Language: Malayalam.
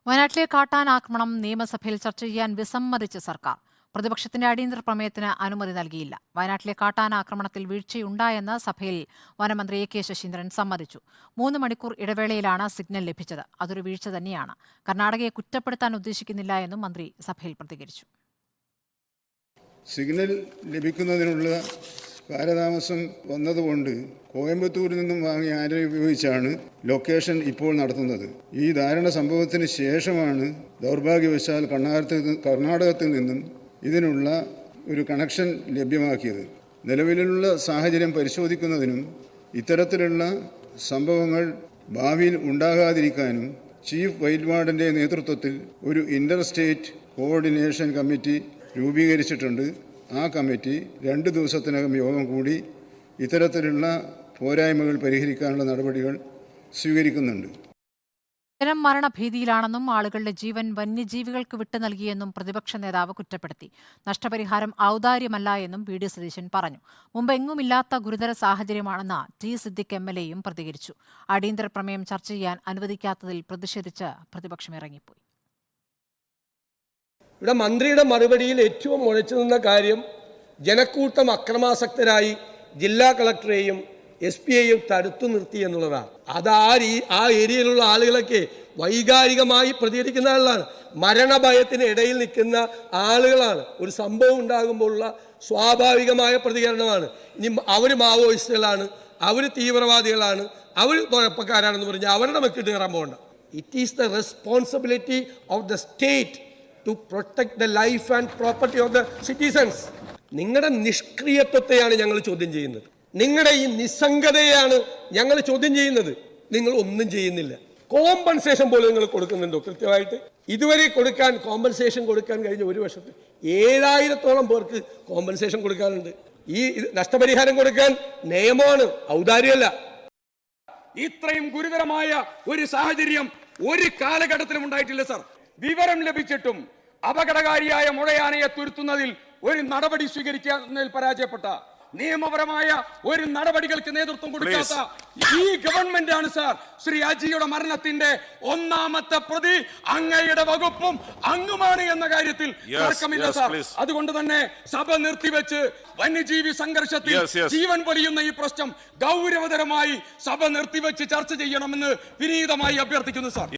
വയനാട്ടിലെ കാട്ടാൻ ആക്രമണം നിയമസഭയിൽ ചർച്ച ചെയ്യാൻ വിസമ്മതിച്ച് സർക്കാർ. പ്രതിപക്ഷത്തിന്റെ അടിയന്തര പ്രമേയത്തിന് അനുമതി നൽകിയില്ല. വയനാട്ടിലെ കാട്ടാൻ ആക്രമണത്തിൽ വീഴ്ചയുണ്ടായെന്ന് സഭയിൽ വനമന്ത്രി എ.കെ. ശശീന്ദ്രൻ സമ്മതിച്ചു. 3 മണിക്കൂർ ഇടവേളയിലാണ് സിഗ്നൽ ലഭിച്ചത്. അതൊരു വീഴ്ച തന്നെയാണ്. കർണാടകയെ കുറ്റപ്പെടുത്താൻ ഉദ്ദേശിക്കുന്നില്ല എന്നും മന്ത്രി സഭയിൽ പ്രതികരിച്ചു. സിഗ്നൽ ലഭിക്കുന്നതിനുള്ള കാലതാമസം വന്നതുകൊണ്ട് കോയമ്പത്തൂരിൽ നിന്നും വാങ്ങിയ ആരെ ഉപയോഗിച്ചാണ് ലൊക്കേഷൻ ഇപ്പോൾ നടത്തുന്നത്. ഈ ദാരുണ സംഭവത്തിന് ശേഷമാണ് ദൗർഭാഗ്യവശാൽ കർണാടകത്തിൽ നിന്നും ഇതിനുള്ള ഒരു കണക്ഷൻ ലഭ്യമാക്കിയത്. നിലവിലുള്ള സാഹചര്യം പരിശോധിക്കുന്നതിനും ഇത്തരത്തിലുള്ള സംഭവങ്ങൾ ഭാവിയിൽ ഉണ്ടാകാതിരിക്കാനും ചീഫ് വൈൽഡ് വാർഡൻ്റെ നേതൃത്വത്തിൽ ഒരു ഇന്റർ സ്റ്റേറ്റ് കോർഡിനേഷൻ കമ്മിറ്റി രൂപീകരിച്ചിട്ടുണ്ട്. ആ കമ്മിറ്റി 2 ദിവസത്തിനകം യോഗം കൂടി ഇത്തരത്തിലുള്ള പോരായ്മകൾ പരിഹരിക്കാനുള്ള നടപടികൾ സ്വീകരിക്കുന്നുണ്ട്. ജനം മരണഭീതിയിലാണെന്നും ആളുകളുടെ ജീവൻ വന്യജീവികൾക്ക് വിട്ടു നൽകിയെന്നും പ്രതിപക്ഷ നേതാവ് കുറ്റപ്പെടുത്തി. നഷ്ടപരിഹാരം ഔദാര്യമല്ല എന്നും വി.ഡി. സതീശൻ പറഞ്ഞു. മുമ്പെങ്ങുമില്ലാത്ത ഗുരുതര സാഹചര്യമാണെന്ന് ടി. സിദ്ദിഖ് എം.എൽ.എയും പ്രതികരിച്ചു. അടിയന്തര പ്രമേയം ചർച്ച ചെയ്യാൻ അനുവദിക്കാത്തതിൽ പ്രതിഷേധിച്ച് പ്രതിപക്ഷം ഇറങ്ങിപ്പോയി. ഇവിടെ മന്ത്രിയുടെ മറുപടിയിൽ ഏറ്റവും മുഴച്ചു നിന്ന കാര്യം ജനക്കൂട്ടം അക്രമാസക്തരായി ജില്ലാ കളക്ടറെയും SP-യെയും തടുത്തു നിർത്തി എന്നുള്ളതാണ്. അത് ആ ഏരിയയിലുള്ള ആളുകളൊക്കെ വൈകാരികമായി പ്രതികരിക്കുന്ന ആളുകളാണ്. മരണഭയത്തിന് ഇടയിൽ നിൽക്കുന്ന ആളുകളാണ്. ഒരു സംഭവം ഉണ്ടാകുമ്പോഴുള്ള സ്വാഭാവികമായ പ്രതികരണമാണ്. ഇനി അവർ മാവോയിസ്റ്റുകളാണ്, അവർ തീവ്രവാദികളാണ്, അവർ കുഴപ്പക്കാരാണെന്ന് പറഞ്ഞാൽ അവരുടെ മെക്കിട്ട് കയറാൻ പോകണ്ട. It is the responsibility of the state to protect the life and property of the citizens. നിങ്ങളുടെ നിഷ്ക്രിയത്വത്തെയാണ് ഞങ്ങൾ ചോദ്യം ചെയ്യുന്നത്. നിങ്ങളുടെ ഈ നിസ്സംഗതയാണ് ഞങ്ങൾ ചോദ്യം ചെയ്യുന്നത്. നിങ്ങൾ ഒന്നും ചെയ്യുന്നില്ല. കോമ്പൻസേഷൻ പോലും നിങ്ങൾ കൊടുക്കുന്നുണ്ടോ കൃത്യമായിട്ട്? ഇതുവരെ കോമ്പൻസേഷൻ കൊടുക്കാൻ കഴിഞ്ഞ 1 വർഷത്തിൽ 7000-ഓളം പേർക്ക് കോമ്പൻസേഷൻ കൊടുക്കാനുണ്ട്. ഈ നഷ്ടപരിഹാരം കൊടുക്കാൻ നിയമമാണ്, ഔദാര്യമല്ല. ഇത്രയും ഗുരുതരമായ ഒരു സാഹചര്യം ഒരു കാലഘട്ടത്തിലും ഉണ്ടായിട്ടില്ല സർ. വിവരം ലഭിച്ചിട്ടും അപകടകാരിയായ മുഴയാനയെ തുരുത്തുന്നതിൽ ഒരു നടപടി സ്വീകരിക്കുന്നതിൽ പരാജയപ്പെട്ട, നിയമപരമായ ഒരു നടപടികൾക്ക് നേതൃത്വം കൊടുക്കാത്ത ഈ ഗവൺമെന്റ് ആണ് സാർ ശ്രീ അജിയുടെ മരണത്തിന്റെ 1ാമത്തെ പ്രതി. അങ്ങയുടെ വകുപ്പും അങ്ങുമാണ് എന്ന കാര്യത്തിൽ തർക്കമില്ല സാർ. അതുകൊണ്ട് തന്നെ സഭ നിർത്തിവെച്ച് വന്യജീവി സംഘർഷത്തിൽ ജീവൻ പൊലിയുന്ന ഈ പ്രശ്നം ഗൗരവതരമായി സഭ നിർത്തിവെച്ച് ചർച്ച ചെയ്യണമെന്ന് വിനീതമായി അഭ്യർത്ഥിക്കുന്നു സാർ.